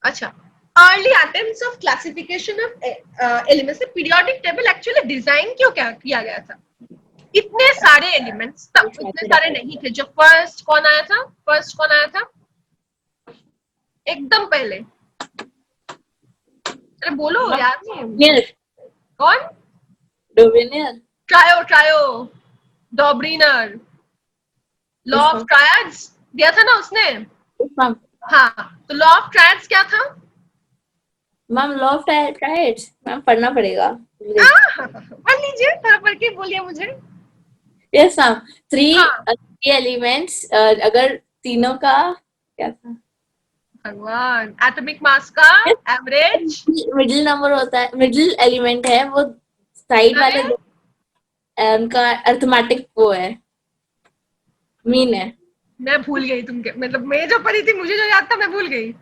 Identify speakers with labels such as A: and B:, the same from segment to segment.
A: अच्छा, early attempts of classification of elements, periodic table actually design क्यों क्या किया गया था? इतने सारे एलिमेंट्स, तब इतने सारे नहीं थे। जो फर्स्ट कौन आया था, फर्स्ट कौन आया था एकदम पहले? अरे बोलो, याद नहीं है मुझे। कौन?
B: Dobereiner.
A: Trio, trio, Dobereiner, law of triads दिया था ना उसने।
B: मैम,
A: हाँ, तो लॉ ऑफ ट्रायड्स क्या था?
B: Ma'am law of triads ma'am पढ़ना पड़ेगा।
A: पढ़ लीजिए, थोड़ा पढ़ के बोलिए मुझे।
B: यस मैम, थ्री
A: हाँ,
B: एलिमेंट्स, अगर तीनों का क्या था,
A: भगवान, एटॉमिक मास का एवरेज।
B: मिडिल नंबर होता है, मिडिल एलिमेंट है वो, साइड
A: अरे,
B: वाले उनका अर्थमेटिक वो है, मीन है।
A: मैं भूल गई तुम मतलब मैं जो पढ़ी थी, मुझे जो याद था मैं भूल गई।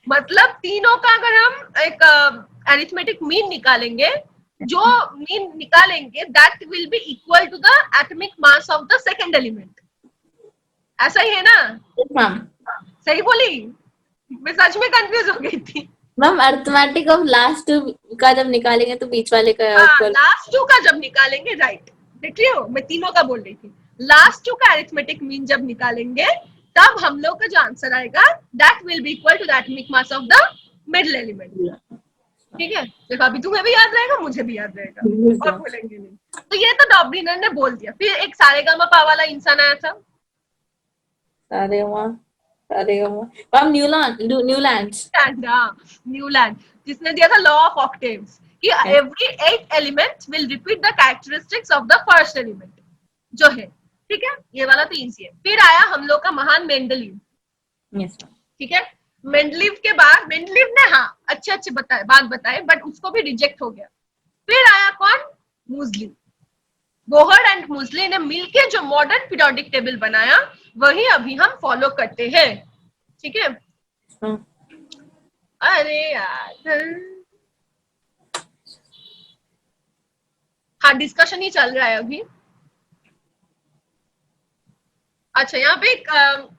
A: मतलब तीनों का अगर हम एक अरिथमेटिक मीन निकालेंगे, जो मीन निकालेंगे that will be equal to the atomic mass of the second element. ऐसा ही है ना?
B: Yes ma'am.
A: सही बोली? मैं सच में कंफ्यूज हो गई थी।
B: मैम अर्थमेटिक ऑफ लास्ट का जब निकालेंगे तो बीच वाले का
A: हाँ,
B: इक्वल।
A: लास्ट टू का जब निकालेंगे, राइट। देख रही हो, मैं तीनों का बोल रही थी। लास्ट टू का अरिथमेटिक मीन जब निकालेंगे, तब हम लोग का जो आंसर आएगा that will be equal to the atomic mass of the middle element. ठीक है, देखो अभी तुम्हें भी याद रहेगा, मुझे भी याद रहेगा, और भूलेंगे नहीं। तो ये तो डॉब्रिनर ने बोल दिया। फिर एक सारेगामापा वाला इंसान आया था।
B: सारे वहाँ, सारे वहाँ मैम, न्यूलैंड।
A: न्यूलैंड, जिसने दिया था लॉ ऑफ ऑक्टेव्स कि every 8 element will repeat the characteristics of the first element जो है। ठीक है, ये वाला तो इजी है। फिर आया हम लोग का महान मेंडलीव।
B: Yes ma'am.
A: ठीक है, मेंडलीव के बाद मेंडलीव ने हाँ अच्छे अच्छे बताए, बात बताए, बट उसको भी रिजेक्ट हो गया। फिर आया कौन? मूजली। बोहर एंड मूजली ने मिलकर जो मॉडर्न पीरियोडिक टेबल बनाया, वही अभी हम फॉलो करते हैं। ठीक है, अरे यार, हाँ डिस्कशन ही चल रहा है अभी। अच्छा, यहाँ पे एक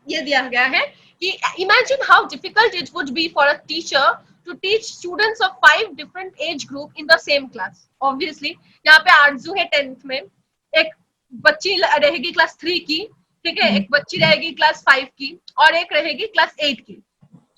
A: ये दिया गया है कि imagine how difficult it would be for a teacher to teach students of 5 different age group in the same class. Obviously यहाँ पे आरजू है 10th में, एक बच्ची रहेगी क्लास 3 की, ठीक है, एक बच्ची रहेगी क्लास 5 की, और एक रहेगी क्लास 8 की।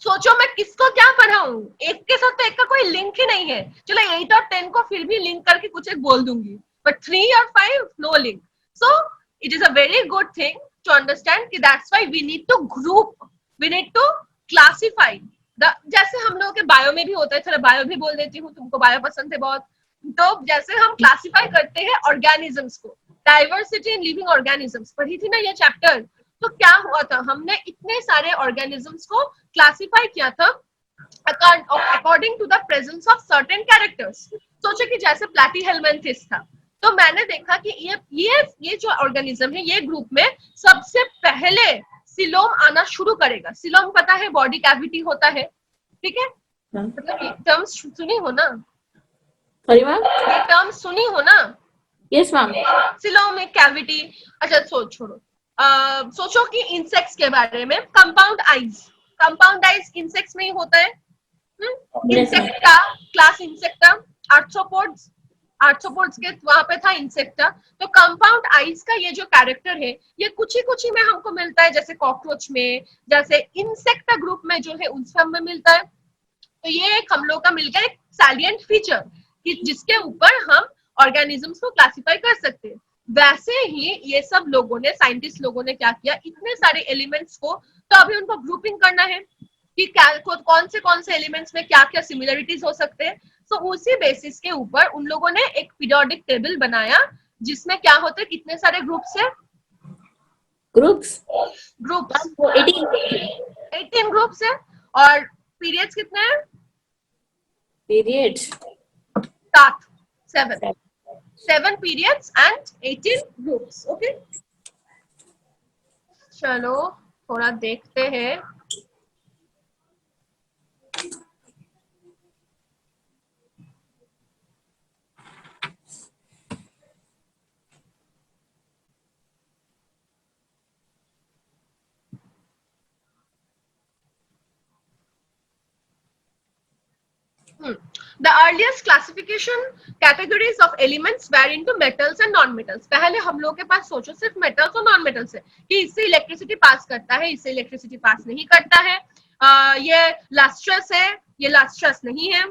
A: सोचो मैं किसको क्या पढ़ाऊं, एक के साथ तो एक का कोई लिंक ही नहीं है। चलो 8 और 10 को फिर भी लिंक करके कुछ एक बोल दूंगी, बट 3 और 5 no link. So it is a very good thing to understand कि that's why we need to group, we need to classify the, जैसे हम लोगों के बायो में भी होता है। चलो बायो भी बोल देती हूँ, तुमको बायो पसंद है बहुत। तो जैसे हम क्लासिफाई करते हैं ऑर्गेनिजम्स को, डाइवर्सिटी इन लिविंग ऑर्गेनिजम्स पढ़ी थी ना ये चैप्टर। तो क्या हुआ था, हमने इतने सारे ऑर्गेनिजम्स को क्लासिफाई किया था according to the presence of certain characters. सोचो कि जैसे प्लैटीहेल्मिन्थेस था, तो मैंने देखा कि ये जो ऑर्गेनिज्म है, ये ग्रुप में सबसे पहले सिलोम आना शुरू करेगा। सिलोम पता है, बॉडी कैविटी होता है। ठीक है, मतलब टर्म्स सुनी हो ना,
B: सॉरी मैम।
A: ये टर्म्स सुनी हो ना,
B: यस मैम।
A: सिलोम एक कैविटी। अच्छा छोड़ो, सोचो कि इंसेक्ट्स के बारे में, compound eyes, compound eyes insects में ही होता है।
B: Yes ma'am.
A: Insecta, class insecta, arthropods, arthropods के वहां पे था इंसेक्टा। तो कंपाउंड आइज का ये जो कैरेक्टर है, ये कुछ ही में हमको मिलता है, जैसे कॉकरोच में, जैसे इंसेक्टा ग्रुप में जो है उन सब में मिलता है। तो ये एक हम लोग का मिल गया एक सैलिएंट फीचर कि जिसके ऊपर हम ऑर्गेनिजम्स को क्लासिफाई कर सकते हैं। वैसे ही ये सब लोगों ने, साइंटिस्ट लोगों ने क्या किया, इतने सारे एलिमेंट्स को, तो अभी उनको ग्रुपिंग करना है कि कौन से एलिमेंट्स में क्या क्या सिमिलरिटीज हो सकते हैं। तो उसी बेसिस के ऊपर उन लोगों ने एक पीरियोडिक टेबल बनाया, जिसमें क्या होते हैं, कितने सारे ग्रुप्स है,
B: ग्रुप्स
A: ग्रुप्स
B: मैम, वो 18
A: 18 ग्रुप्स है, और पीरियड्स कितने हैं,
B: periods.
A: 7, 7 periods and 18 groups. Okay, चलो थोड़ा देखते हैं। The earliest classification categories of elements were into metals and non-metals. पहले हम लोग के पास सोचो सिर्फ metals और non-metals है कि इससे इलेक्ट्रिसिटी पास करता है, इससे इलेक्ट्रिसिटी पास नहीं करता है, ये lustrous है, ये lustrous नहीं है,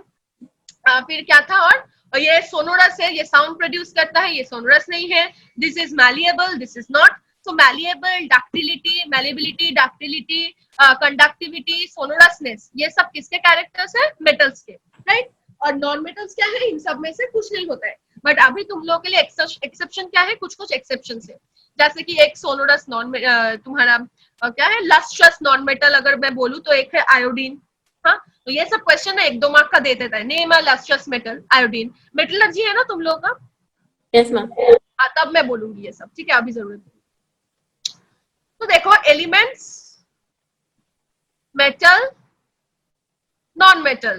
A: फिर क्या था और ये sonorous है, ये sound produce करता है, ये sonorous नहीं है, this is malleable, this is not. So malleable, malleability, ductility, conductivity, sonorousness, ये सब किसके कैरेक्टर्स है? मेटल्स के, राइट? और नॉन मेटल्स क्या है? इन सब में से कुछ नहीं होता है. बट अभी तुम लोगों के लिए एक्सेप्शन क्या है? कुछ कुछ एक्सेप्शन है, जैसे कि एक सोनोरस नॉन तुम्हारा क्या है, लस्ट्रस नॉन मेटल अगर मैं बोलूँ तो एक है आयोडीन. हाँ, तो ये सब क्वेश्चन है 1-2 मार्क का दे देता है. नेम अ लस्ट्रस मेटल, आयोडीन. मेटलर्जी है ना तुम लोग का?
B: Yes ma'am.
A: हाँ, तब मैं बोलूंगी ये सब, ठीक है? अभी जरूरत नहीं. तो देखो, एलिमेंट्स, मेटल, नॉन मेटल,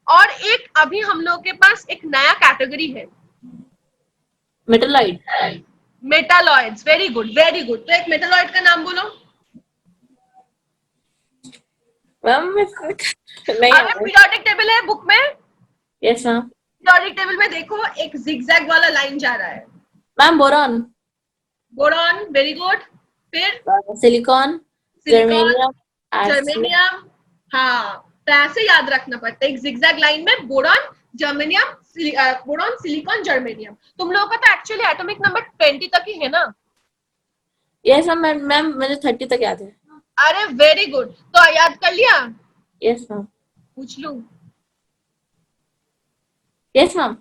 A: और एक अभी हम लोग के पास एक नया कैटेगरी है,
B: metalloid.
A: Metalloids. Very good, very good. तो एक मेटालॉइड का नाम बोलो.
B: मैम नहीं.
A: अगर पीरियोडिक टेबल है बुक में,
B: यस मैम.
A: पीरियोडिक टेबल में देखो एक जिगजैग वाला लाइन जा रहा है.
B: Ma'am boron.
A: Boron, very good. फिर
B: सिलिकॉन, जर्मेनियम,
A: जर्मेनियम. हाँ, तो ऐसे याद रखना पड़ता है. एक जिगजैग लाइन में boron, germanium, boron, silicon, germanium. तुम लोगों का तो एक्चुअली एटॉमिक नंबर 20 तक ही है ना?
B: Yes ma'am. मैम मुझे 30 तक याद है.
A: अरे वेरी गुड. तो याद कर लिया?
B: Yes ma'am.
A: पूछ लूं?
B: Yes ma'am.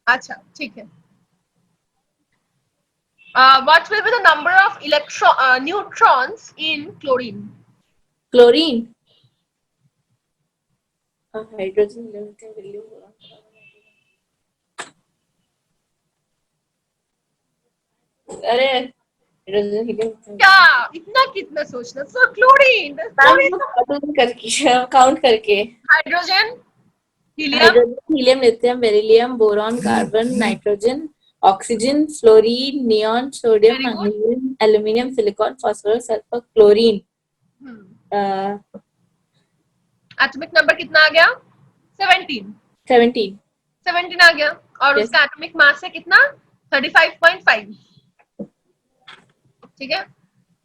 A: अच्छा, ठीक है. What will be the number of neutrons in chlorine?
B: Chlorine. Hydrogen. अरे
A: क्या इतना कितना सोचना? So chlorine.
B: काउंट करके.
A: Hydrogen, helium,
B: helium, lithium, beryllium, boron, carbon, nitrogen, oxygen, fluorine, neon, sodium, magnesium, aluminium, silicon, phosphorus, sulphur, chlorine.
A: Atomic number कितना आ गया? 17. 17 आ गया. और उसका एटॉमिक मास है कितना? 35.5. ठीक है.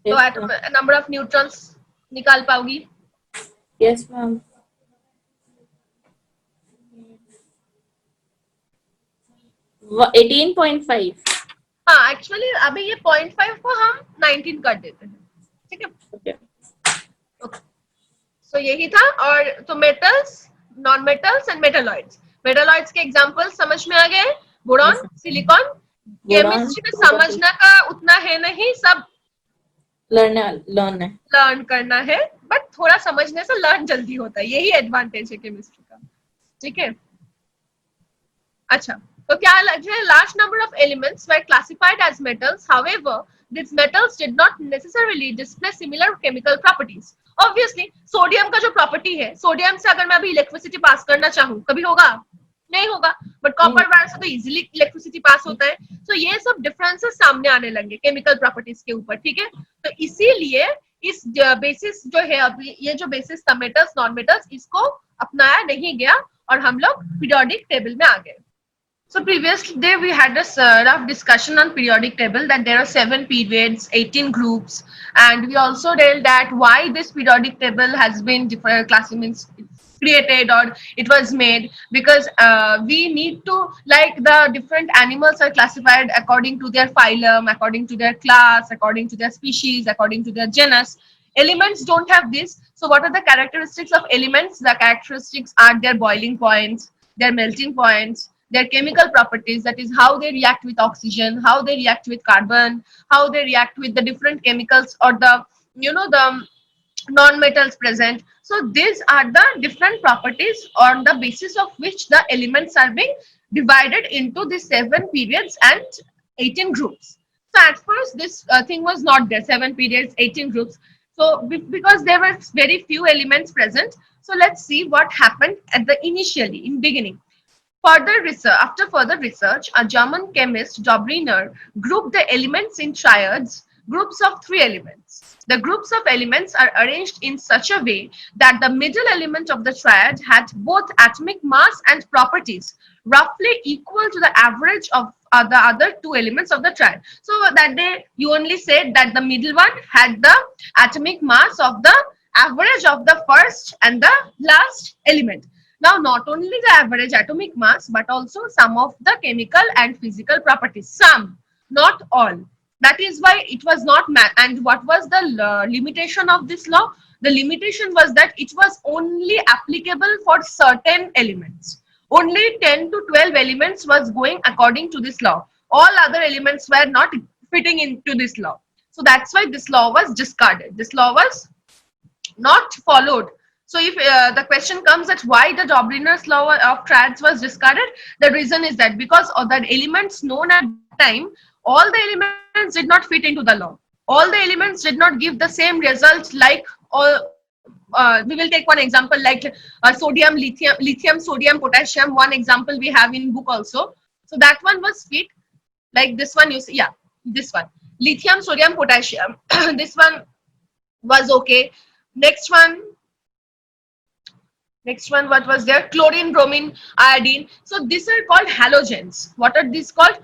A: तो नंबर ऑफ न्यूट्रॉन्स निकाल पाओगी?
B: Yes ma'am. वो 18.5.
A: हाँ, एक्चुअली अभी ये 0.5 को हम 19 कर देते हैं. ठीक है. ओके. सो यही था. और तो metals, non metals and metalloids. Metalloids के एग्जांपल समझ में आ गए? Boron, silicon. केमिस्ट्री में समझना का उतना है नहीं, सब लर्न करना है, बट थोड़ा समझने से लर्न जल्दी होता है. यही एडवांटेज है केमिस्ट्री का. ठीक है. अच्छा, तो क्या है? Large number of elements were classified as metals. However these metals did not necessarily display similar chemical properties. Obviously, sodium का जो प्रॉपर्टी है, सोडियम से अगर मैं अभी इलेक्ट्रिसिटी पास करना चाहूँ, कभी होगा? नहीं होगा. बट कॉपर वायर से तो इजीली इलेक्ट्रिसिटी पास होता है. तो ये सब डिफरेंसेस सामने आने लगे केमिकल प्रॉपर्टीज के ऊपर. ठीक है. तो इसीलिए इस बेसिस जो है, अभी ये जो बेसिस था मेटल्स, नॉन मेटल्स, इसको अपनाया नहीं गया और हम लोग पीरियोडिक टेबल में आ गए. So previous day we had a rough discussion on periodic table, that there are 7 periods, 18 groups, and we also dealt that why this periodic table has been different classrooms created or it was made, because we need to, like, the different animals are classified according to their phylum, according to their class, according to their species, according to their genus. Elements don't have this. So what are the characteristics of elements? The characteristics are their boiling points, their melting points, their chemical properties, that is how they react with oxygen, how they react with carbon, how they react with the different chemicals or the, you know, the non-metals present. So these are the different properties on the basis of which the elements are being divided into the 7 periods and 18 groups. So at first this thing was not there, 7 periods, 18 groups. So because there were very few elements present. So let's see what happened at the initially, in beginning. After further research, a German chemist, Dobriner, grouped the elements in triads groups of three elements. The groups of elements are arranged in such a way that the middle element of the triad had both atomic mass and properties roughly equal to the average of the other two elements of the triad. So that day you only said that the middle one had the atomic mass of the average of the first and the last element. Now, not only the average atomic mass, but also some of the chemical and physical properties. Some, not all. That is why it was not and what was the limitation of this law? The limitation was that it was only applicable for certain elements. Only 10 to 12 elements was going according to this law. All other elements were not fitting into this law. So that's why this law was discarded. This law was not followed. So if the question comes that why the Dobriner's law of triads was discarded, the reason is that because of the elements known at that time, all the elements did not fit into the law. All the elements did not give the same result like all. We will take one example like sodium, lithium, sodium, potassium. One example we have in book also. So that one was fit like this one. You see, yeah, this one. Lithium, sodium, potassium. This one was okay. Next one, what was there? Chlorine, bromine, iodine. So these are called halogens. What are these called?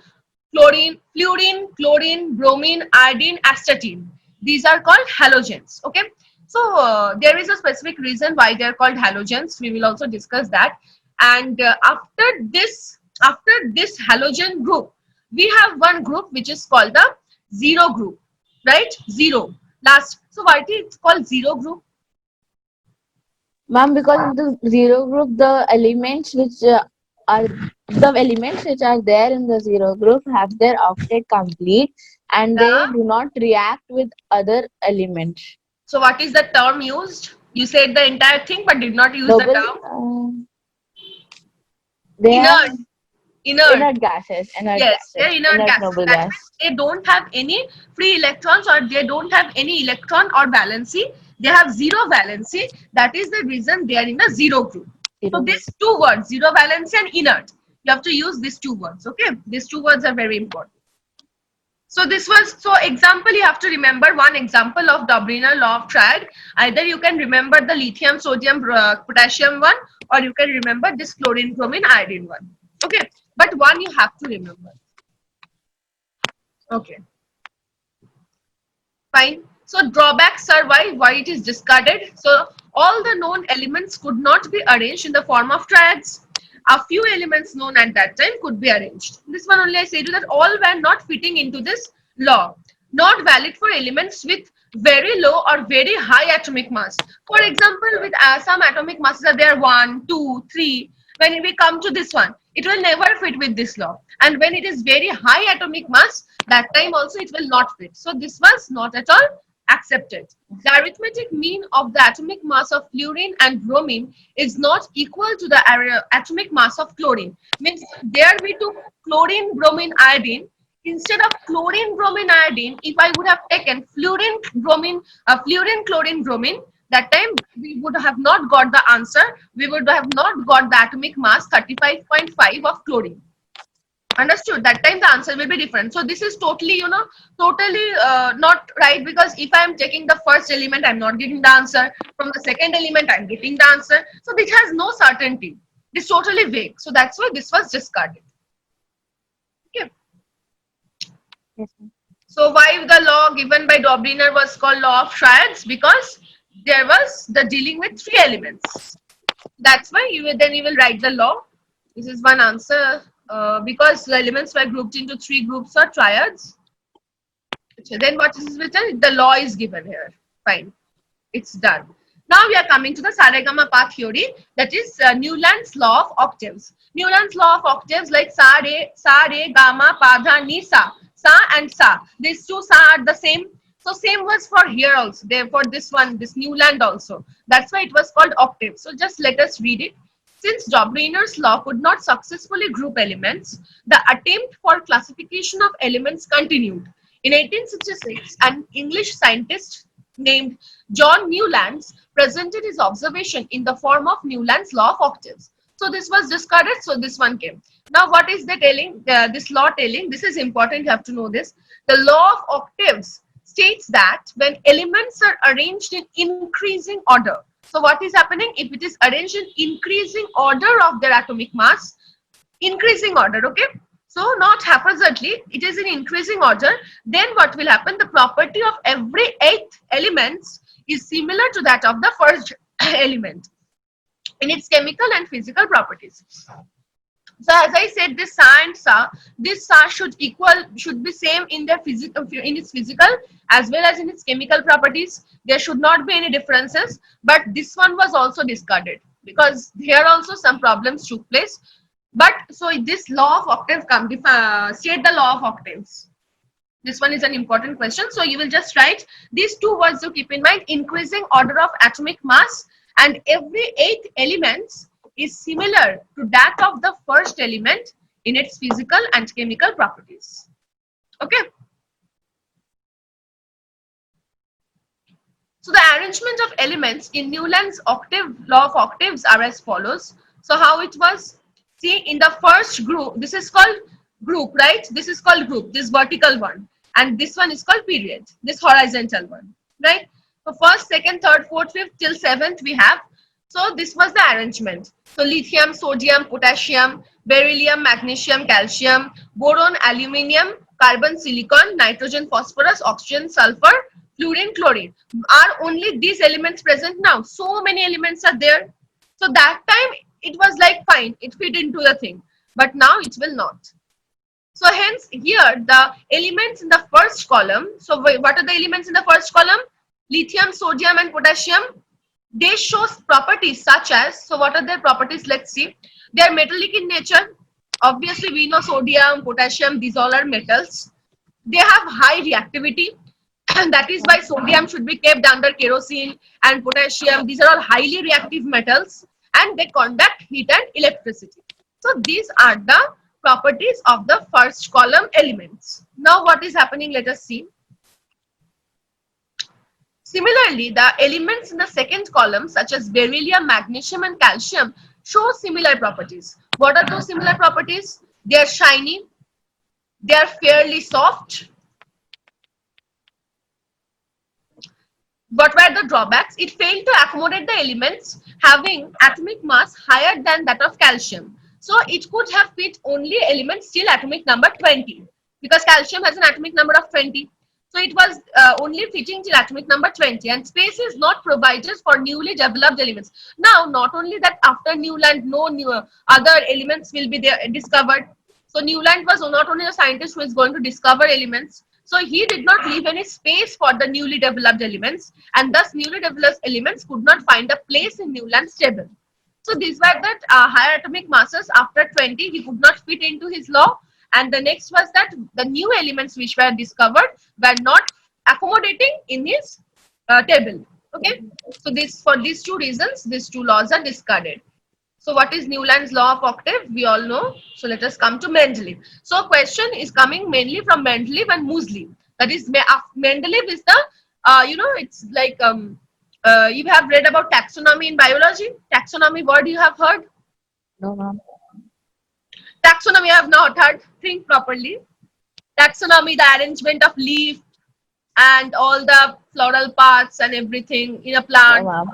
A: Chlorine, fluorine, chlorine, bromine, iodine, astatine. These are called halogens. Okay. So there is a specific reason why they are called halogens. We will also discuss that. And after this halogen group, we have one group which is called the zero group, right? Zero. Last. So why it is called zero group?
B: Ma'am, because in the zero group, the elements which are there in the zero group have their octet complete, and they do not react with other elements.
A: So what is the term used? You said the entire thing but did not use the term.
B: They are
A: inert
B: gases.
A: Yes, they're inert gases.
B: Noble
A: That
B: gas.
A: means they don't have any free electrons or they don't have any electron or valency. They have zero valency. That is the reason they are in the zero group. So these two words, zero valency and inert, you have to use these two words. Okay, these two words are very important. So this was, so example, you have to remember one example of Dobriner law of triad. Either you can remember the lithium, sodium, potassium one, or you can remember this chlorine, bromine, iodine one. Okay, but one you have to remember. Okay, fine. So drawbacks are why it is discarded. So all the known elements could not be arranged in the form of triads. A few elements known at that time could be arranged. This one only I said you that all were not fitting into this law. Not valid for elements with very low or very high atomic mass. For example, with some atomic masses are there 1, 2, 3. When we come to this one, it will never fit with this law. And when it is very high atomic mass, that time also it will not fit. So this was not at all accepted. The arithmetic mean of the atomic mass of fluorine and bromine is not equal to the atomic mass of chlorine. Means there we took chlorine, bromine, iodine. Instead of chlorine, bromine, iodine, if I would have taken fluorine, bromine, fluorine, chlorine, bromine, that time we would have not got the answer. We would have not got the atomic mass 35.5 of chlorine. Understood? That time the answer will be different. So this is totally, totally not right, because if I am taking the first element, I'm not getting the answer. From the second element, I'm getting the answer. So this has no certainty. It's totally vague. So that's why this was discarded. Okay.
B: Yes,
A: so why the law given by Dobriner was called law of triads? Because there was the dealing with three elements. That's why you will write the law. This is one answer. Because the elements were grouped into three groups or triads. So then what is written? The law is given here. Fine. It's done. Now we are coming to the Saregama theory, that is Newland's law of octaves. Newland's law of octaves like sa, re, gamma, pa, dha, ni, sa. Sa and sa. These two sa are the same. So same was for here also. Therefore this one, this Newland also. That's why it was called octave. So just let us read it. Since Dobriner's law could not successfully group elements, the attempt for classification of elements continued. In 1866, an English scientist named John Newlands presented his observation in the form of Newland's law of octaves. So this was discarded, so this one came. Now what is the telling, this law telling? This is important, you have to know this. The law of octaves states that when elements are arranged in increasing order, so what is happening if it is arranged in increasing order of their atomic mass, increasing order, okay, so not haphazardly, it is in increasing order, then what will happen, the property of every eighth element is similar to that of the first element in its chemical and physical properties. So as I said, this Sa and Sa, this Sa should be same in their physical, in its physical as well as in its chemical properties. There should not be any differences. But this one was also discarded because here also some problems took place. But so this law of octave state the law of octaves. This one is an important question. So you will just write these two words to keep in mind: increasing order of atomic mass, and every eighth element is similar to that of the first element in its physical and chemical properties. Okay. So the arrangement of elements in Newland's octave law of octaves are as follows. So how it was? See, in the first group, this is called group, right? This is called group, this vertical one. And this one is called period, this horizontal one, right? So first, second, third, fourth, fifth till seventh we have. So this was the arrangement. So lithium, sodium, potassium, beryllium, magnesium, calcium, boron, aluminium, carbon, silicon, nitrogen, phosphorus, oxygen, sulfur, fluorine, chlorine. Are only these elements present now? So many elements are there. So that time it was like fine, it fit into the thing. But now it will not. So hence here the elements in the first column. So what are the elements in the first column? Lithium, sodium and potassium. They show properties such as, so what are their properties? Let's see. They are metallic in nature. Obviously we know sodium, potassium, these all are metals. They have high reactivity. And that is why sodium should be kept under kerosene, and potassium, these are all highly reactive metals, and they conduct heat and electricity. So these are the properties of the first column elements. Now what is happening? Let us see. Similarly, the elements in the second column such as beryllium, magnesium and calcium show similar properties. What are those similar properties? They are shiny, they are fairly soft. What were the drawbacks? It failed to accommodate the elements having atomic mass higher than that of calcium. So it could have fit only elements till atomic number 20, because calcium has an atomic number of 20. So it was only fitting till atomic number 20, and space is not provided for newly developed elements. Now, not only that, after Newland, no new other elements will be there discovered. So Newland was not only a scientist who is going to discover elements, so he did not leave any space for the newly developed elements, and thus newly developed elements could not find a place in Newland's table. So these were that higher atomic masses after 20, he could not fit into his law. And the next was that the new elements which were discovered were not accommodating in his table. Okay, so this, for these two reasons, these two laws are discarded. So what is Newland's law of octave? We all know. So let us come to Mendeleev. So question is coming mainly from Mendeleev and Moseley. That is, Mendeleev is the, it's like, you have read about taxonomy in biology. Taxonomy word you have heard?
B: No, ma'am.
A: Taxonomy I have not heard. Think properly. Taxonomy, the arrangement of leaf and all the floral parts and everything in a plant.
B: No, ma'am.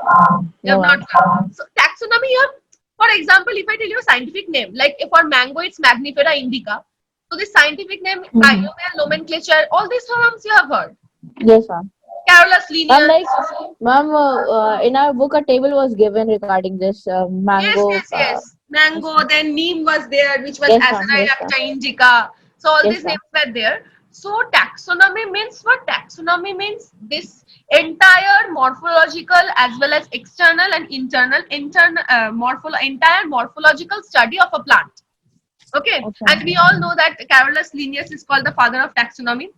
A: You have
B: No,
A: not
B: ma'am.
A: heard. So taxonomy, you have, for example, if I tell you a scientific name, like for mango, it's Magnifera indica. So this scientific name, binomial nomenclature, all these terms you have heard.
B: Yes, ma'am.
A: Carolus
B: Ma'am,
A: linear.
B: like, ma'am, in our book, a table was given regarding this
A: Yes,
B: mango.
A: yes, yes. Mango, then neem was there, which was
B: Yes, ma'am. Yes, ma'am.
A: Azadirachta indica. So all
B: Yes,
A: these
B: ma'am.
A: names were there. So taxonomy means what? Taxonomy means this entire morphological as well as external and entire morphological study of a plant. Okay,
B: Okay.
A: and we all know that Carolus Linnaeus is called the father of taxonomy.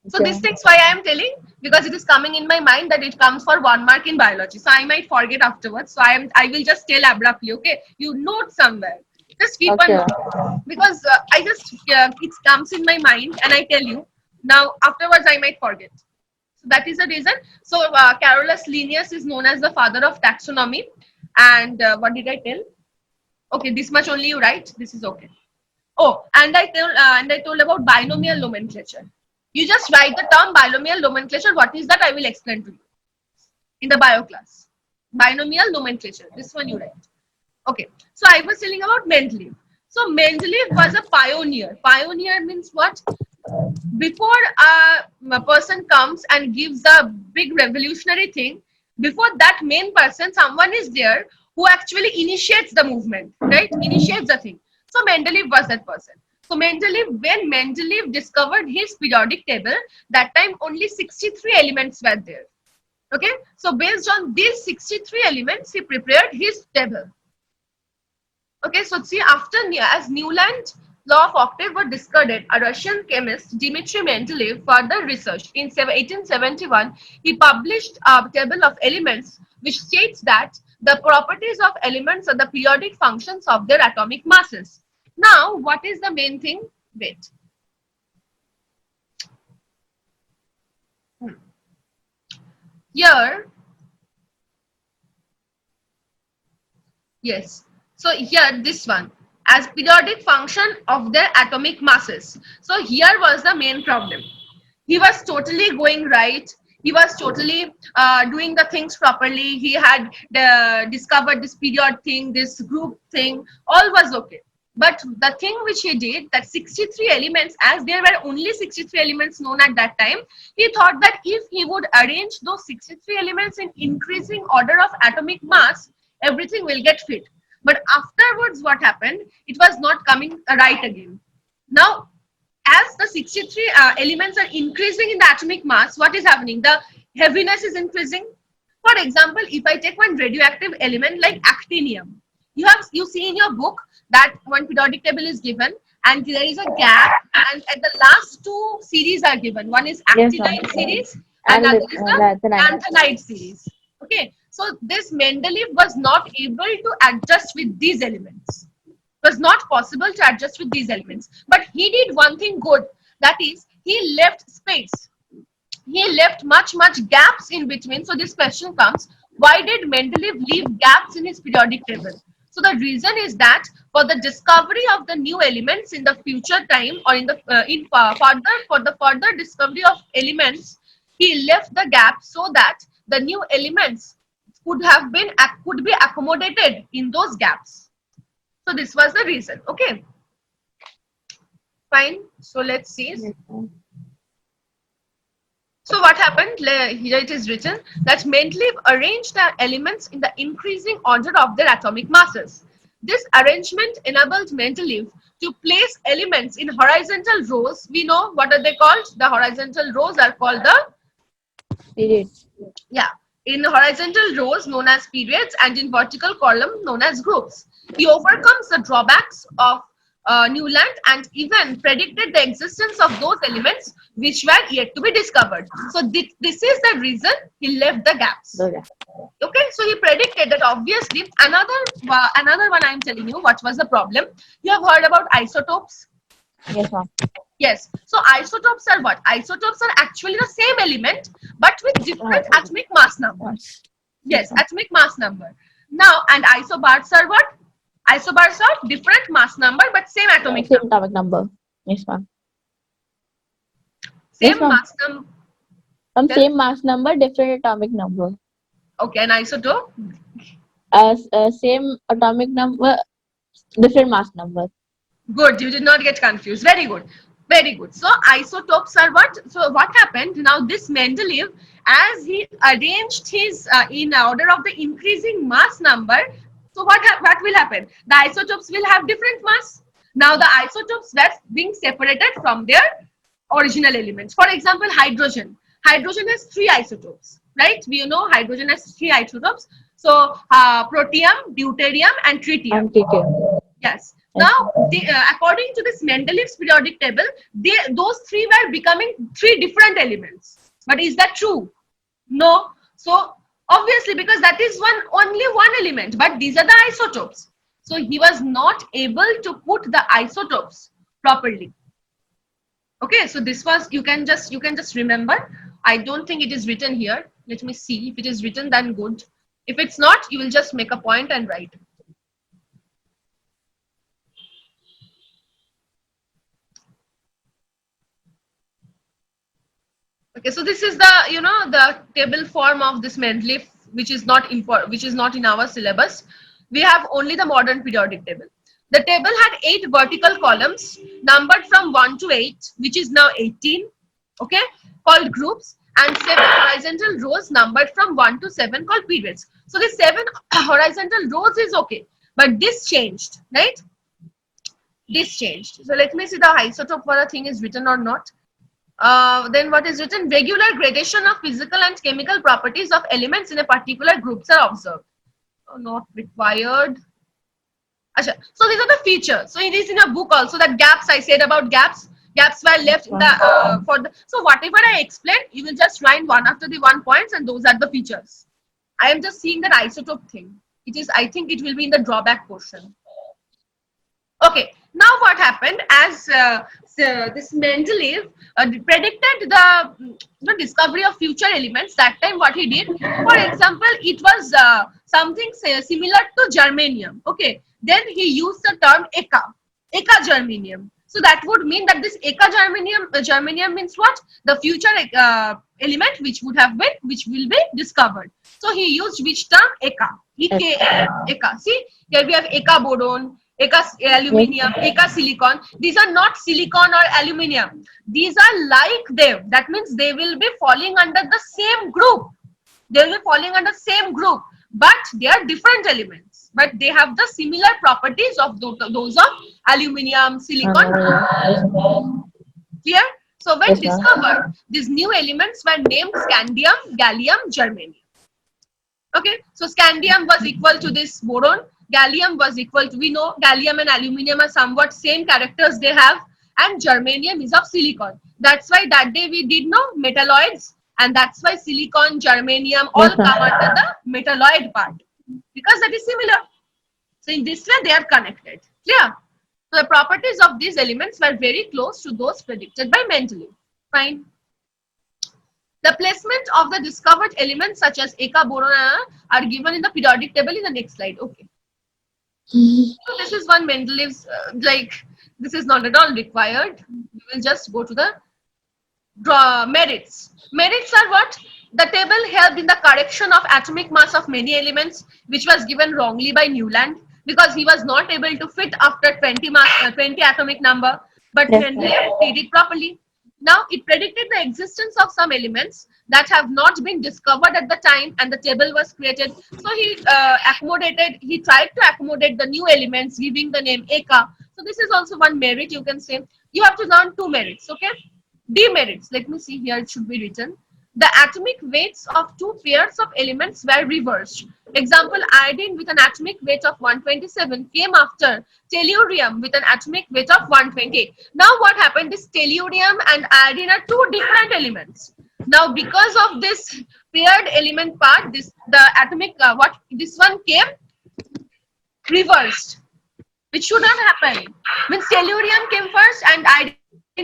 A: So
B: Okay.
A: these things why I am telling, because it is coming in my mind that it comes for 1 mark in biology. So I might forget afterwards. So I will just tell abruptly. Okay, you note somewhere. Just keep a
B: Okay.
A: note, because I just it comes in my mind and I tell you. Now afterwards I might forget. So that is the reason. So Carolus Linnaeus is known as the father of taxonomy. And what did I tell? Okay, this much only you write. This is okay. Oh, and I told about binomial nomenclature. You just write the term binomial nomenclature. What is that? I will explain to you in the bio class. Binomial nomenclature. This one you write. Okay. So I was telling about Mendeleev. So Mendeleev was a pioneer. Pioneer means what? Before a person comes and gives a big revolutionary thing, before that main person, someone is there who actually initiates the movement, right? Initiates the thing. So Mendeleev was that person. So Mendeleev, when Mendeleev discovered his periodic table, that time only 63 elements were there. Okay, so based on these 63 elements, he prepared his table. Okay, so see, after as Newland law of octave were discarded, a Russian chemist, Dmitry Mendeleev, further research. In 1871, he published a table of elements which states that the properties of elements are the periodic functions of their atomic masses. Now, what is the main thing? Wait. Here, yes. So here, this one, as periodic function of their atomic masses. So here was the main problem. He was totally going right. He was totally doing the things properly. He had discovered this period thing, this group thing, all was okay. But the thing which he did, that 63 elements, as there were only 63 elements known at that time, he thought that if he would arrange those 63 elements in increasing order of atomic mass, everything will get fit. But afterwards, what happened? It was not coming right again. Now, as the 63 elements are increasing in the atomic mass, what is happening? The heaviness is increasing. For example, if I take one radioactive element like actinium, you see in your book that one periodic table is given and there is a gap, and at the last two series are given. One is
B: Yes, ma'am.
A: actinide series and
B: And
A: another is the
B: that's the night.
A: lanthanide series. Okay, so this Mendeleev was not able to adjust with these elements. Was not possible to adjust with these elements. But he did one thing good, that is, he left space. He left much gaps in between. So this question comes: why did Mendeleev leave gaps in his periodic table? So the reason is that for the discovery of the new elements in the future time, or in the further for the further discovery of elements, he left the gap so that the new elements could be accommodated in those gaps. So this was the reason. Okay, fine. So let's see.
B: Yes, ma'am.
A: So what happened? Here it is written that Mendeleev arranged the elements in the increasing order of their atomic masses. This arrangement enabled Mendeleev to place elements in horizontal rows. We know what are they called? The horizontal rows are called the,
B: Periods.
A: yeah, in horizontal rows known as periods, and in vertical column known as groups. He overcomes the drawbacks of Newland and even predicted the existence of those elements which were yet to be discovered. So this is the reason he left the gaps.
B: Okay.
A: Okay, so he predicted that obviously another one. I'm telling you what was the problem. You have heard about isotopes.
B: Yes, ma'am.
A: Yes. So isotopes are what? Isotopes are actually the same element but with different atomic mass number.
B: Yes.
A: Yes, atomic mass number. Now, and isobars are what? Isobars are different mass number but same atomic
B: Same
A: number.
B: atomic number. Yes, ma'am. Yes,
A: Same
B: ma'am.
A: mass number.
B: Some same mass number, different atomic number.
A: Okay, an isotope.
B: Same atomic number, different mass number.
A: Good, you did not get confused. Very good. Very good. So isotopes are what? So what happened? Now this Mendeleev, as he arranged his in order of the increasing mass number, so what will happen? The isotopes will have different mass. Now the isotopes were being separated from their original elements. For example, hydrogen. Hydrogen has three isotopes, right? We know hydrogen has three isotopes. So protium, deuterium, and tritium.
B: And TK.
A: Yes. Now, according to this Mendeleev's periodic table, those three were becoming three different elements. But is that true? No. So obviously, because that is only one element, but these are the isotopes. So he was not able to put the isotopes properly. Okay. So this was, you can just remember. I don't think it is written here. Let me see. If it is written, then good. If it's not, you will just make a point and write. Okay, so this is the the table form of this Mendeleev, which is not which is not in our syllabus. We have only the modern periodic table. The table had 8 vertical columns numbered from 1 to 8, which is now 18. Okay, called groups, and 7 horizontal rows numbered from 1 to 7 called periods. So the 7 horizontal rows is okay, but this changed, right? This changed. So let me see the isotope for the thing is written or not. Then what is written? Regular gradation of physical and chemical properties of elements in a particular groups are observed. Oh, not required. Achha. So these are the features. So it is in a book also that gaps I said about gaps. Gaps were left in the for the. So whatever I explained, you will just write one after the one points, and those are the features. I am just seeing that isotope thing. It is. I think it will be in the drawback portion. Okay, now what happened as this Mendeleev predicted the discovery of future elements. That time what he did, for example, it was something similar to germanium. Okay, then he used the term eka germanium. So that would mean that this eka germanium means what? The future element which will be discovered. So he used which term? Eka. Eka. See, here we have eka boron, eka aluminium, eka silicon. These are not silicon or aluminium. These are like them. That means they will be falling under the same group. They will be falling under same group, but they are different elements. But they have the similar properties of those of aluminium, silicon. Clear? So when discovered, these new elements were named scandium, gallium, germanium. Okay, so scandium was equal to this boron, gallium was equal to, we know gallium and aluminium are somewhat same characters they have, and germanium is of silicon. That's why that day we did know metalloids, and that's why silicon, germanium all come under the metalloid part, because that is similar. So in this way they are connected. Clear? So the properties of these elements were very close to those predicted by Mendeleev. Fine. The placement of the discovered elements such as eka, boron are given in the periodic table in the next slide. Okay. So this is one Mendeleev's this is not at all required. We will just go to the merits. Merits are what? The table helped in the correction of atomic mass of many elements, which was given wrongly by Newland because he was not able to fit after 20 atomic number, but Mendeleev did it properly. Now it predicted the existence of some elements that have not been discovered at the time, and the table was created. So he he tried to accommodate the new elements, giving the name eka. So this is also one merit you can say. You have to learn 2 merits, okay? Demerits, let me see here, it should be written. The atomic weights of 2 pairs of elements were reversed. Example, iodine with an atomic weight of 127 came after tellurium with an atomic weight of 128. Now what happened? This tellurium and iodine are 2 different elements. Now because of this paired element part, the atomic this one came reversed, which should not happen. Means tellurium came first and iodine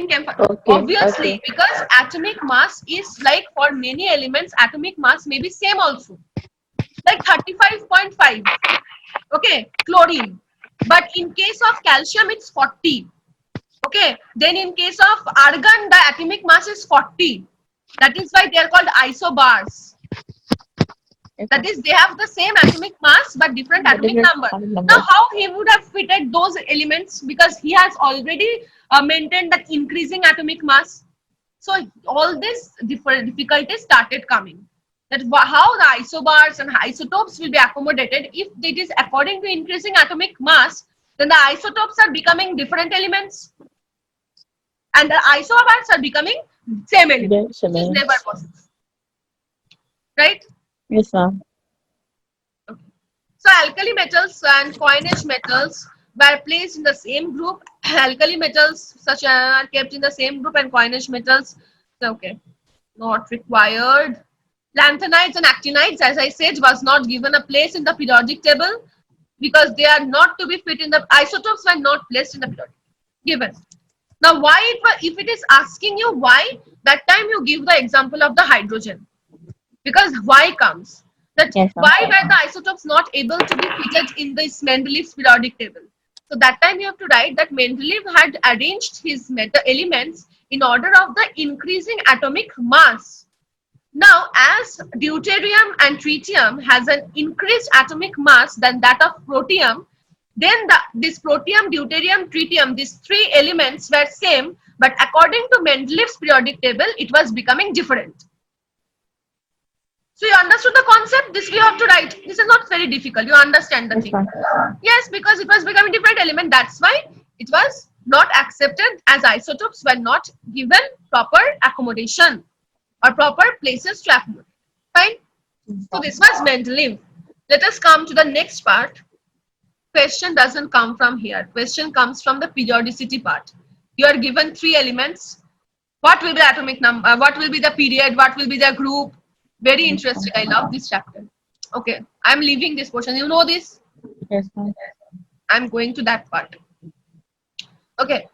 A: came first. Obviously, because atomic mass is like for many elements, atomic mass may be same also, like 35.5. Okay, chlorine. But in case of calcium, it's 40. Okay, then in case of argon, the atomic mass is 40. That is why they are called isobars. That is, they have the same atomic mass but different atomic number. Now, how he would have fitted those elements, because he has already maintained that increasing atomic mass. So all this difficulties started coming. That how the isobars and isotopes will be accommodated. If it is according to increasing atomic mass, then the isotopes are becoming different elements, and the isobars are becoming same elements. Which is never possible, right?
B: Yes, ma'am.
A: Okay. So alkali metals and coinage metals were placed in the same group. Alkali metals such are kept in the same group, and coinage metals, okay, not required. Lanthanides and actinides, as I said, was not given a place in the periodic table because they are not to be fit in the isotopes were not placed in the periodic given. Now, why if it is asking you why, that time you give the example of the hydrogen, because why comes that why were the isotopes not able to be fitted in this Mendeleev's periodic table. So that time you have to write that Mendeleev had arranged his elements in order of the increasing atomic mass. Now, as deuterium and tritium has an increased atomic mass than that of protium, then this protium, deuterium, tritium, these three elements were same, but according to Mendeleev's periodic table, it was becoming different. So you understood the concept? This we have to write. This is not very difficult. You understand the
B: Yes,
A: thing.
B: ma'am.
A: Yes, because it was becoming different element. That's why it was not accepted as isotopes were not given proper accommodation or proper places to accommodate. Fine. So this was Mendeleev. Let us come to the next part. Question doesn't come from here. Question comes from the periodicity part. You are given three elements. What will be the atomic number? What will be the period? What will be the group? Very interesting. I love this chapter. Okay, I'm leaving this portion. You know this?
B: Yes, ma'am.
A: I'm going to that part. Okay.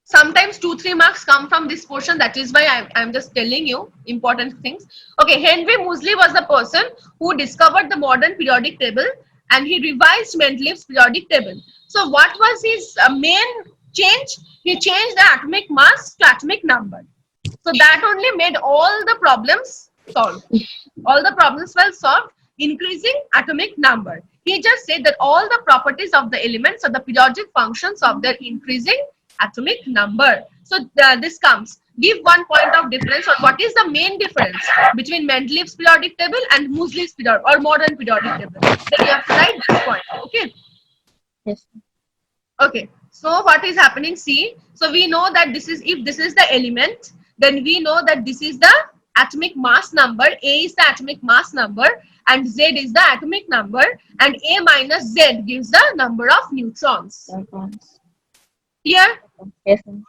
A: Sometimes 2-3 marks come from this portion. That is why I'm just telling you important things. Okay, Henry Moseley was the person who discovered the modern periodic table and he revised Mendeleev's periodic table. So what was his main change? He changed the atomic mass to atomic number. So that only made all the problems solved. All the problems were solved, increasing atomic number. He just said that all the properties of the elements are the periodic functions of their increasing atomic number. So this comes. Give 1 point of difference on what is the main difference between Mendeleev's periodic table and Moseley's periodic or modern periodic table. Then you have to write this point. Okay.
B: Yes.
A: Okay. So what is happening? See. So we know that this is, if this is the element, then we know that this is the atomic mass number. A is the atomic mass number and Z is the atomic number, and A minus Z gives the number of neutrons. Here.
B: Yes, ma'am.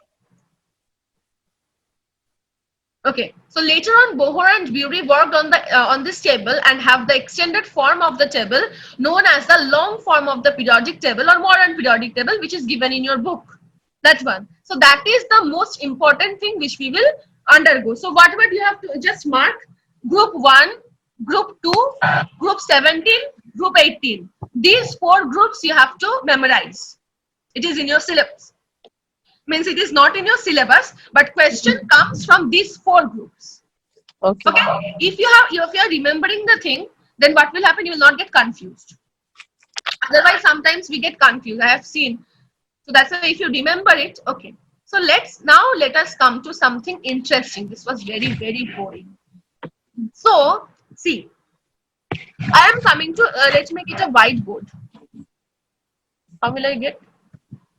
A: Okay, so later on Bohr and Bury worked on this table and have the extended form of the table known as the long form of the periodic table or modern periodic table, which is given in your book. That one. So that is the most important thing which we will undergo. So whatever you have to just mark: group 1, group 2, group 17, group 18. These 4 groups you have to memorize. It is in your syllabus. Means it is not in your syllabus, but question comes from these 4 groups.
B: Okay.
A: Okay. If you are remembering the thing, then what will happen? You will not get confused. Otherwise, sometimes we get confused. I have seen. So that's why if you remember it, okay. So let us come to something interesting. This was very, very boring. So see, I am coming to let's make it a whiteboard. How will I get?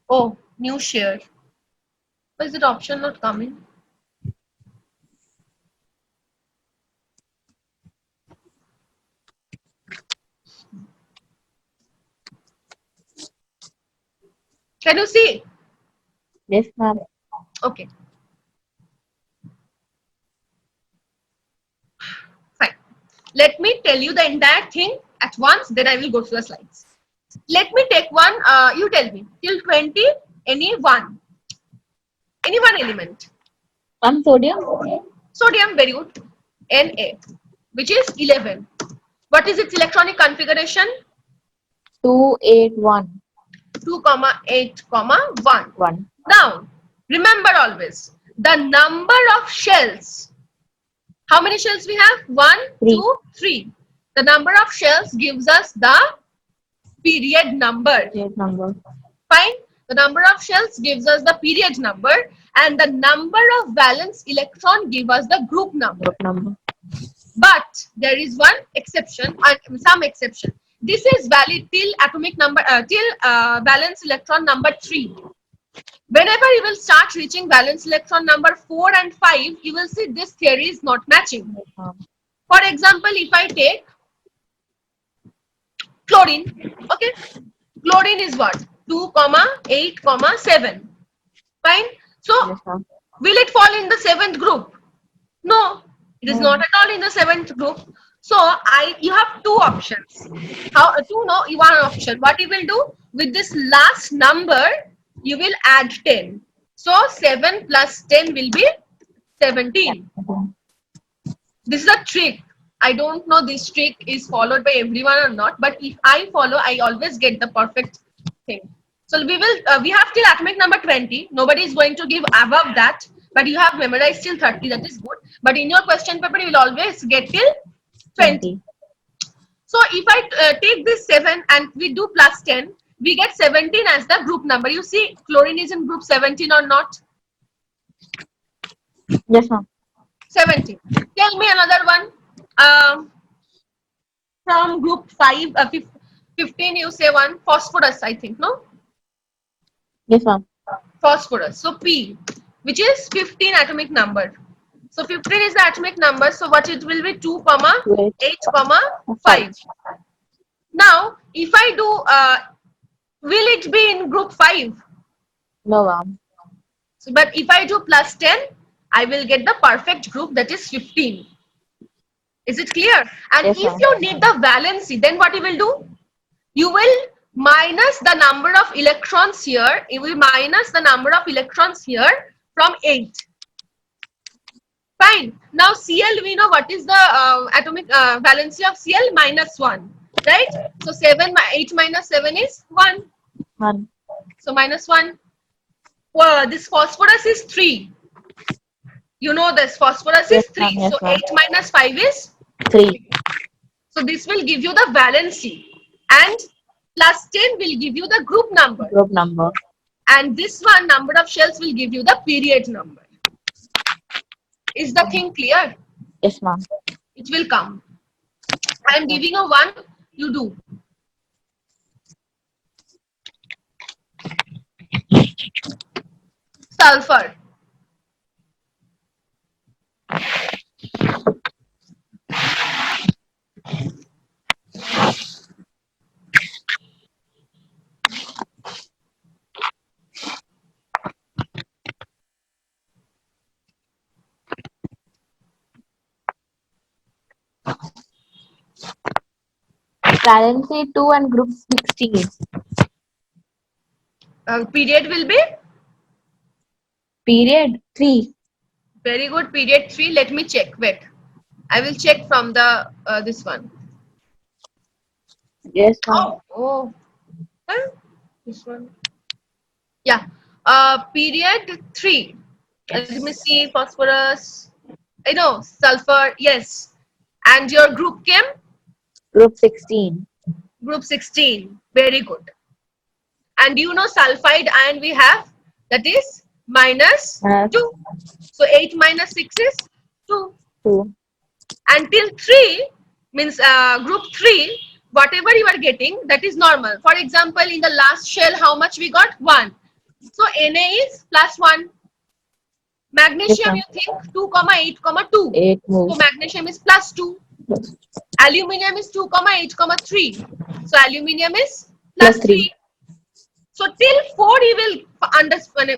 A: Oh, new share. Why is that option not coming? Can you see?
B: Yes, ma'am.
A: Okay. Fine. Let me tell you the entire thing at once, then I will go through the slides. Let me take one, you tell me, till 20, any one element.
B: Sodium.
A: Sodium, very good. Na, which is 11. What is its electronic configuration?
B: 281.
A: 2, 8, 1.
B: 1.
A: Now, remember always, the number of shells. How many shells we have? 1,
B: 3.
A: 2, 3. The number of shells gives us the period number.
B: Period number.
A: Fine. The number of shells gives us the period number, and the number of valence electron gives us the group number.
B: Group number.
A: But there is one exception, some exception. This is valid till atomic number, till valence electron number 3. Whenever you will start reaching valence electron number 4 and 5, you will see this theory is not matching. For example, if I take chlorine, okay, chlorine is what? 2, 8, 7. Fine. So,
B: Yes, ma'am.
A: will it fall in the 7th group? No, it is not at all in the 7th group. So, you have 2 options. How to know? One option. What you will do with this last number? You will add 10. So 7 plus 10 will be 17. This is a trick. I don't know this trick is followed by everyone or not, but if I follow, I always get the perfect thing. So we have till atomic number 20. Nobody is going to give above that. but you have memorized till 30. That is good. But in your question paper, you will always get till 20.
B: 20.
A: So if I take this 7 and we do plus 10, we get 17 as the group number. You see, chlorine is in group 17 or not?
B: Yes, ma'am.
A: 17. Tell me another one. From group 5, 15, you say one. Phosphorus, I think, no?
B: Yes, ma'am.
A: Phosphorus. So P, which is 15 atomic number. So 15 is the atomic number. So what it will be? 2, comma
B: 2,
A: 8, comma
B: 5.
A: 5. Now, if I do, will it be in group 5?
B: No, ma'am.
A: So, but if I do plus 10, I will get the perfect group, that is 15. Is it clear? And
B: Yes,
A: if
B: ma'am.
A: you need the valency, then what you will do? You will minus the number of electrons here. You will minus the number of electrons here from 8. Fine. Now Cl, we know what is the atomic valency of Cl, minus 1. Right? So 8 minus 7 is 1.
B: 1.
A: So minus 1. This phosphorus is 3. You know this phosphorus
B: Yes,
A: is 3.
B: ma'am. Yes,
A: So
B: ma'am.
A: 8 minus 5 is
B: 3.
A: So this will give you the valency, and plus 10 will give you the group number,
B: Group number.
A: and this one, number of shells, will give you the period number. Is the thing clear?
B: Yes, ma'am.
A: It will come. I am giving you one, you do. Sulfur.
B: Valency 2 and group 16.
A: Period will be
B: Period 3.
A: very good. Period 3. Let me check. Wait. I will check from the this one.
B: Yes, ma'am.
A: Oh. Huh? This one. Yeah. Period 3. Let me see. Phosphorus. I know. Sulfur. Yes. And your group came?
B: Group 16.
A: Group 16. Very good. And you know sulfide ion we have? That is minus 2. So 8 minus 6 is 2.
B: 2.
A: Until 3 means group 3, whatever you are getting, that is normal. For example, in the last shell, how much we got? 1. So Na is plus 1. Magnesium, you think 2, 8, 2.
B: 8
A: So
B: moves.
A: magnesium is plus 2. Aluminium is 2, 8, 3. So aluminium is plus 3. So till 4 you will understand,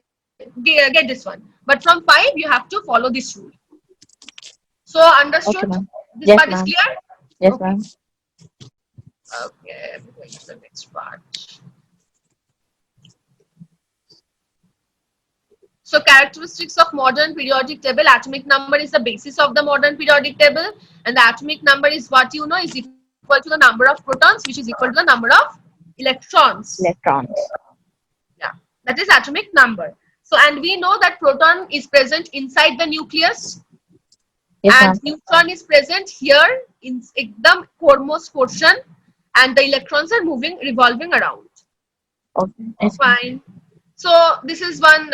A: get this one. But from 5 you have to follow this rule. So understood?
B: Okay,
A: This
B: yes,
A: part is
B: ma'am.
A: clear?
B: Yes,
A: Okay.
B: ma'am.
A: Okay, I'm going to the next part. So characteristics of modern periodic table. Atomic number is the basis of the modern periodic table, and the atomic number is what you know is equal to the number of protons, which is equal to the number of electrons.
B: Electrons.
A: Yeah, that is atomic number. So, and we know that proton is present inside the nucleus,
B: Yes,
A: and
B: ma'am.
A: neutron is present here in the coremost portion, and the electrons are moving, revolving around.
B: Okay. Yes, ma'am.
A: Fine. So this is one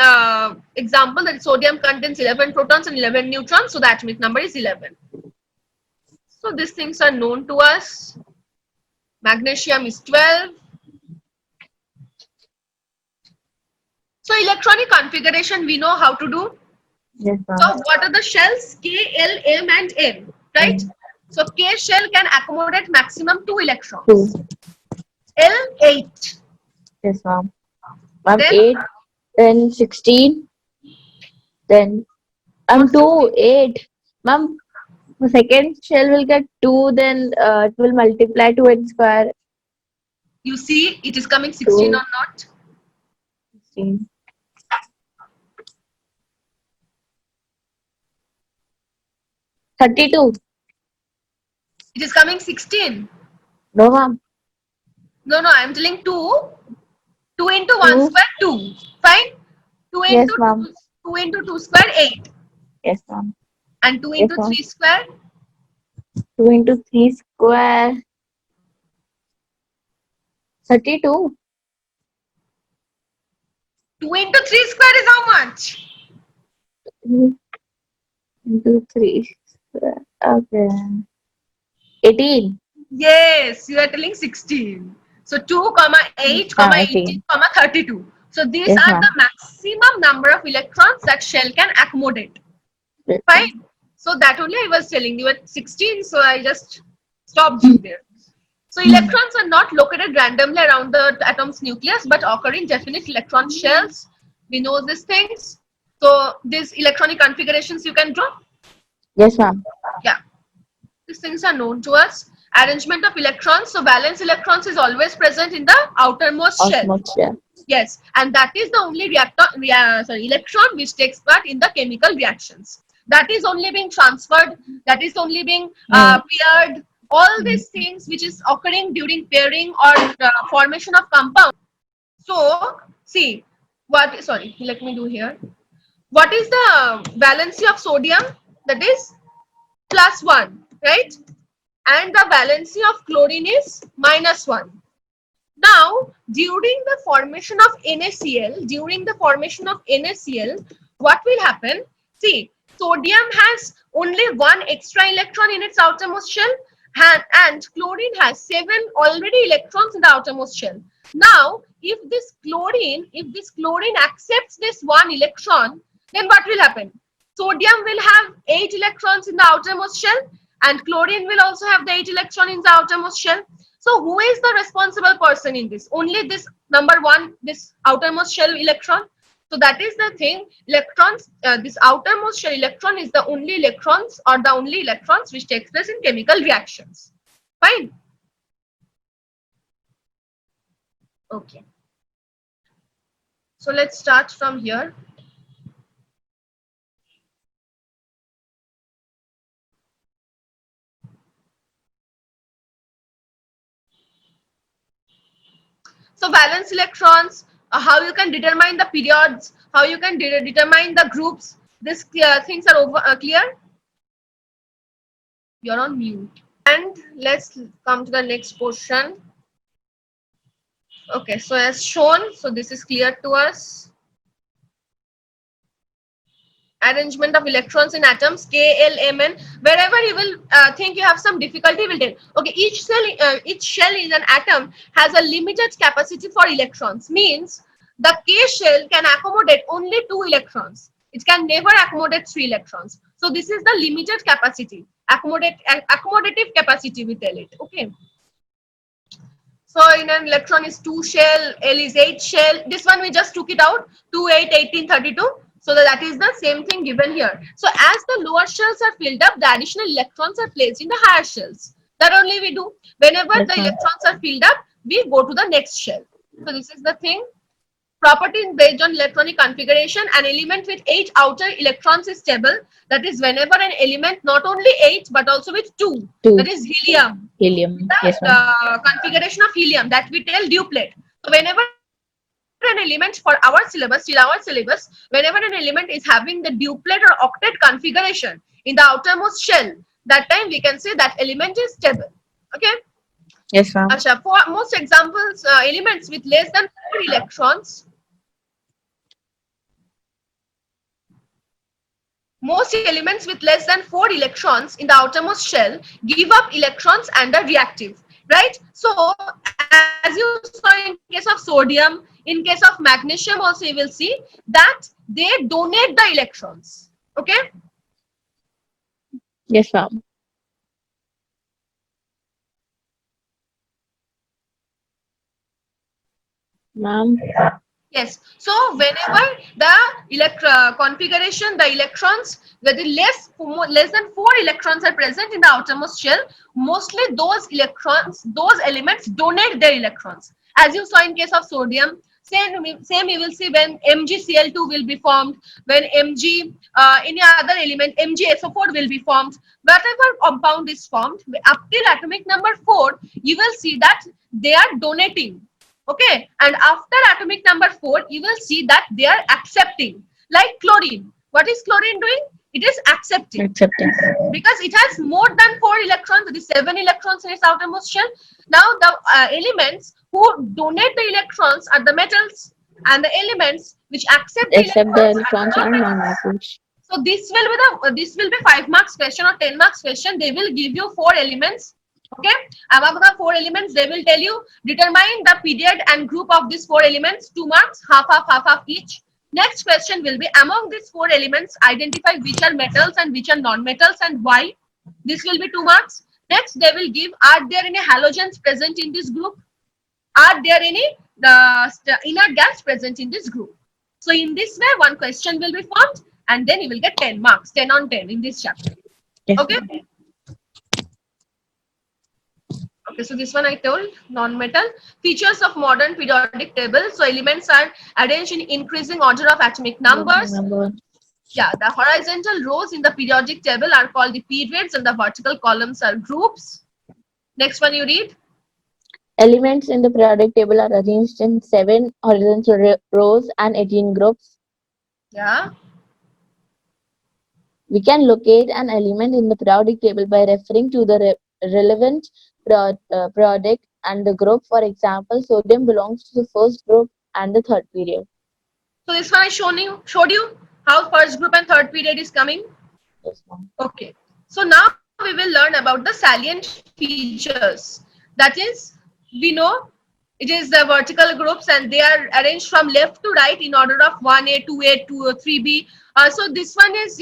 A: example that sodium contains 11 protons and 11 neutrons, so the atomic number is 11. So these things are known to us. Magnesium is 12. So electronic configuration we know how to do.
B: Yes, ma'am.
A: So what are the shells? K, L, M and N, right? So K shell can accommodate maximum 2 electrons.
B: 2.
A: L, 8.
B: Yes, ma'am. Ma'am,
A: Then
B: 8, then 16, then 2, 8. Ma'am, the second shell will get 2, then it will multiply to n square.
A: you see it is coming 16 or not?
B: 16. 32.
A: It is coming 16.
B: No, ma'am.
A: No, I am telling 2. 2 into 1
B: 2.
A: square, 2. Fine? 2
B: Yes,
A: into
B: ma'am.
A: 2 2 into 2 square, 8.
B: Yes, ma'am.
A: And 2
B: Yes,
A: into
B: ma'am.
A: 3 square,
B: 2 into 3 square, 32.
A: 2 into 3 square is how much?
B: 2 into 3 square. Okay. 18.
A: Yes, you are telling 16. So 2 comma 8 comma 18
B: 18.
A: comma 32. So these
B: Yes,
A: are the
B: ma'am.
A: maximum number of electrons that shell can accommodate.
B: Yes, ma'am.
A: Fine. So that only I was telling you at 16. So I just stopped you there. So electrons are not located randomly around the atom's nucleus, but occur in definite electron shells. We know these things. So these electronic configurations you can draw.
B: Yes, ma'am.
A: Yeah. These things are known to us. Arrangement of electrons. So valence electrons is always present in the outermost shell.
B: Atmosphere.
A: Yes, and that is the only electron which takes part in the chemical reactions. That is only being transferred. That is only being
B: Mm.
A: paired. All these things which is occurring during pairing or formation of compound. So see what. Sorry, let me do here. What is the valency of sodium? That is +1, right? And the valency of chlorine is -1. Now, during the formation of NaCl, what will happen? See, sodium has only one extra electron in its outermost shell, and chlorine has 7 electrons in the outermost shell. Now, if this chlorine accepts this one electron, then what will happen? Sodium will have 8 electrons in the outermost shell, and chlorine will also have the 8 electron in the outermost shell. So who is the responsible person in this? Only this number one, this outermost shell electron. So that is the thing. Electrons, this outermost shell electron is the only electrons or the only electrons which takes place in chemical reactions. Fine. Okay. So let's start from here. So valence electrons, how you can determine the periods, how you can determine the groups. These things are clear. You're on mute. And let's come to the next portion. Okay, so as shown, so this is clear to us. Arrangement of electrons in atoms, K, L, M, N. Wherever you will think you have some difficulty, will tell. Okay, each shell in an atom has a limited capacity for electrons. Means the K shell can accommodate only 2 electrons. It can never accommodate 3 electrons. So this is the limited capacity. Accommodative capacity, we tell it. Okay. So in an electron is 2 shell, L is 8 shell. This one we just took it out, 2, 8, 18, 32. So that is the same thing given here. So as the lower shells are filled up, the additional electrons are placed in the higher shells. That only we do. Whenever
B: Yes,
A: the
B: ma'am.
A: electrons are filled up, we go to the next shell. So this is the thing. Properties based on electronic configuration. An element with 8 outer electrons is stable. That is whenever an element not only 8 but also with 2.
B: 2.
A: That is helium.
B: Helium. Yes,
A: The
B: ma'am.
A: configuration of helium that we tell duplet. So whenever an element for our syllabus, till our syllabus, whenever an element is having the duplet or octet configuration in the outermost shell, that time we can say that element is stable. Okay.
B: Yes, ma'am.
A: Asha, for most examples, elements with less than 4 electrons, most elements with less than 4 electrons in the outermost shell give up electrons and are reactive, right? So as you saw in case of sodium, in case of magnesium also you will see that they donate the electrons. Okay.
B: Yes, ma'am. Ma'am.
A: Yes. So whenever the configuration, the electrons, whether less than 4 electrons are present in the outermost shell, mostly those electrons, those elements donate their electrons. As you saw in case of sodium, same you will see when MgCl2 will be formed, when Mg, any other element, MgSO4 will be formed. Whatever compound is formed, up till atomic number 4, you will see that they are donating. Okay, and after atomic number 4 you will see that they are accepting. Like chlorine. What is chlorine doing? It is accepting
B: Accepting.
A: because it has more than 4 electrons, it is 7 electrons in its outermost shell. Now the elements who donate the electrons are the metals, and the elements which accept the
B: Except the
A: electrons are the
B: electrons are
A: non-metals.
B: non-metals.
A: So this will be 5 marks question or 10 marks question. They will give you 4 elements. Okay, among the 4 elements, they will tell you determine the period and group of these 4 elements. 2 marks, half each. Next question will be among these 4 elements, identify which are metals and which are non-metals and why. This will be 2 marks. Next, they will give are there any halogens present in this group? Are there any inert gas present in this group? So in this way, one question will be formed, and then you will get 10 marks, 10 on 10 in this chapter.
B: Yes.
A: Okay. Okay, so this one I told, non-metal. Features of modern periodic table. So elements are arranged in increasing order of atomic numbers.
B: Number.
A: Yeah, the horizontal rows in the periodic table are called the periods and the vertical columns are groups. Next one you read.
B: Elements in the periodic table are arranged in 7 horizontal rows and 18 groups.
A: Yeah.
B: We can locate an element in the periodic table by referring to the relevant periodic and the group. For example, sodium belongs to the first group and the third period.
A: So this one I showed you how first group and third period is coming.
B: Yes, ma'am.
A: Okay. So now we will learn about the salient features. That is, we know it is the vertical groups and they are arranged from left to right in order of 1A, 2A, 2, 3B. So this one is,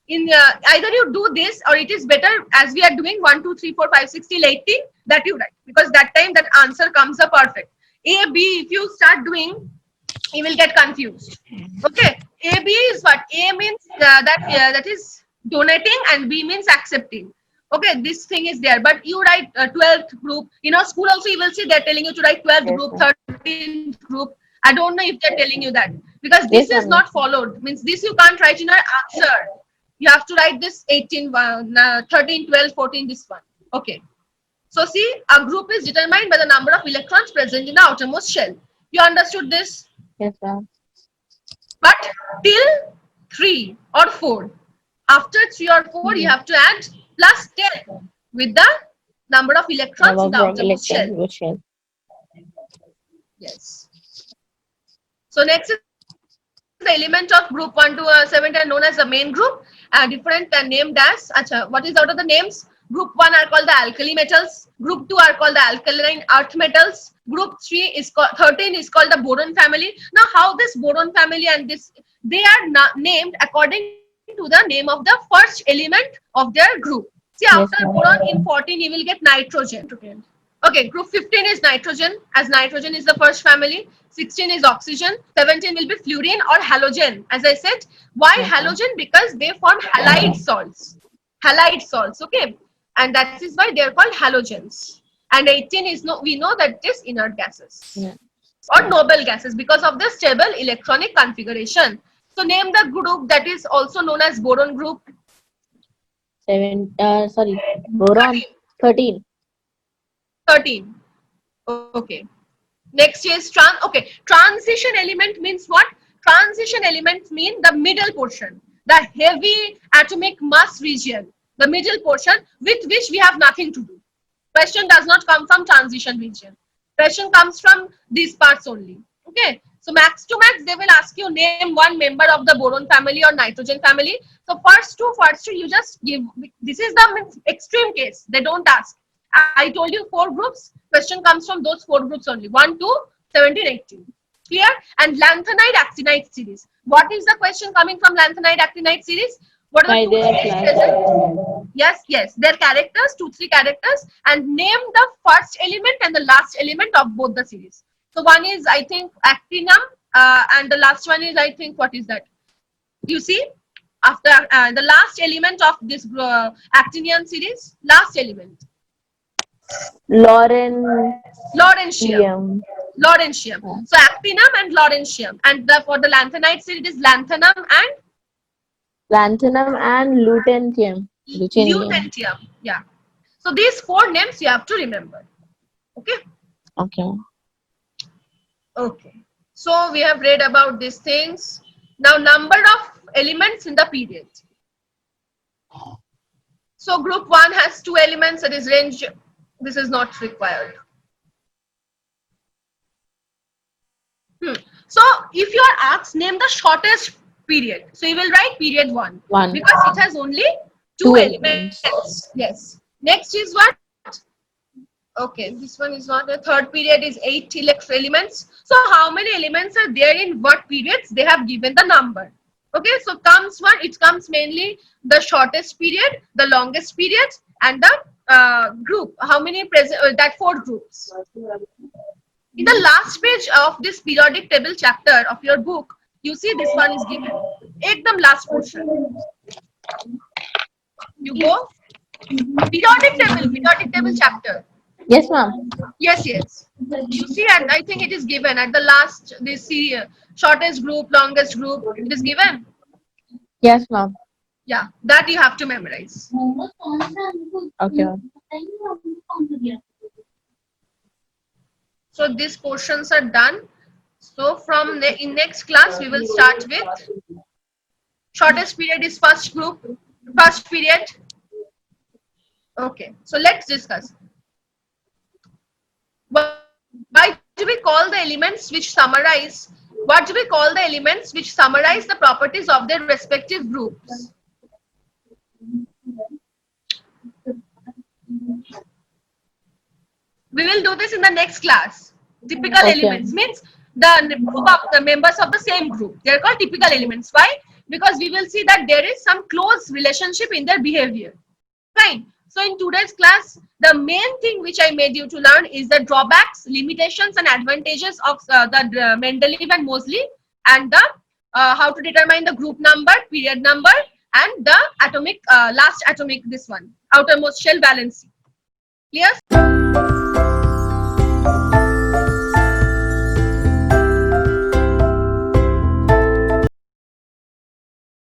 A: in either you do this or it is better as we are doing 1, 2, 3, 4, 5, 6 till 18 that you write, because that time that answer comes up perfect. A, B, if you start doing, you will get confused. Okay, AB is what? A means that is donating and B means accepting. Okay, this thing is there, but you write 12th group. School also you will see they're telling you to write 12th
B: Yes,
A: group,
B: ma'am.
A: 13th group. I don't know if they're telling you that, because this
B: Yes,
A: is
B: ma'am.
A: not followed. Means this you can't write in your answer. You have to write this 18, 13, 12, 14, this one. Okay. So see, a group is determined by the number of electrons present in the outermost shell. You understood this?
B: Yes, ma'am.
A: But till 3 or 4, after 3 or 4, you have to add plus 10 with the number of electrons in the
B: Number of
A: outermost
B: electrons
A: shell.
B: which shell.
A: Yes. So next is the element of group 1 to 7 are known as the main group, different named as. What is out of the names? Group 1 are called the alkali metals. Group 2 are called the alkaline earth metals. Group 13 is called the boron family. Now, how this boron family and this, they are named according to the name of the first element of their group. See, after
B: Yes, ma'am.
A: boron in 14, you will get nitrogen. Okay, group 15 is nitrogen, as nitrogen is the first family. 16 is oxygen. 17 will be fluorine or halogen. As I said, why
B: Yes, ma'am.
A: halogen? Because they form halide salts. Halide salts, okay? And that is why they are called halogens. And 18 is, we know that it is inert gases
B: Yeah.
A: or noble gases because of the stable electronic configuration. So name the group that is also known as boron group.
B: Sorry, boron
A: 13.
B: 13.
A: 13. Okay. Next is transition element means what? Transition elements mean the middle portion, the heavy atomic mass region, the middle portion with which we have nothing to do. Question does not come from transition region. Question comes from these parts only. Okay. So max to max, they will ask you name one member of the boron family or nitrogen family. So first two, you just give. This is the extreme case. They don't ask. I told you 4 groups. Question comes from those 4 groups only. 1 to 17, 18. Clear? And lanthanide actinide series. What is the question coming from lanthanide actinide series? What are
B: Why
A: the 2
B: they are
A: states
B: class?
A: present? Yes. Their characters, 2, 3 characters, and name the first element and the last element of both the series. So one is, I think, actinum, and the last one is, I think, what is that? You see, after the last element of this actinium series, last element.
B: Laurentium.
A: Laurentium. Laurentium.
B: Yeah.
A: So actinum and laurentium. And for the lanthanide series, it is lanthanum and
B: Lanthanum and lutetium. Lutetium.
A: lutetium. Yeah. So these 4 names you have to remember. Okay.
B: Okay.
A: Okay. So we have read about these things. Now number of elements in the period. So group 1 has 2 elements, it is range, this is not required. So if you are asked name the shortest period, so you will write period 1
B: 1.
A: because it has only 2
B: 2
A: elements.
B: elements.
A: Yes. Next is what? Okay, this one is not. The third period is 8 elements. So how many elements are there in what periods? They have given the number. Okay, so comes one, it comes mainly the shortest period, the longest period, and the group. How many present? That 4 groups. In the last page of this periodic table chapter of your book, you see this one is given. Ekdam last portion. You go periodic table chapter.
B: Yes, ma'am.
A: Yes, yes. You see, and I think it is given at the last. They see shortest group, longest group. It is given.
B: Yes, ma'am.
A: Yeah, that you have to memorize.
B: Okay, ma'am.
A: So these portions are done. So from in next class we will start with shortest period is first group, first period. Okay, so let's discuss. Why do we call the elements which summarize? What do we call the elements which summarize the properties of their respective groups? We will do this in the next class. Typical
B: Okay.
A: elements means the group of the members of the same group. They are called typical elements. Why? Because we will see that there is some close relationship in their behavior. Fine. So in today's class, the main thing which I made you to learn is the drawbacks, limitations, and advantages of the Mendeleev and Moseley, and the how to determine the group number, period number, and the atomic last atomic this one outermost shell valency. Clear?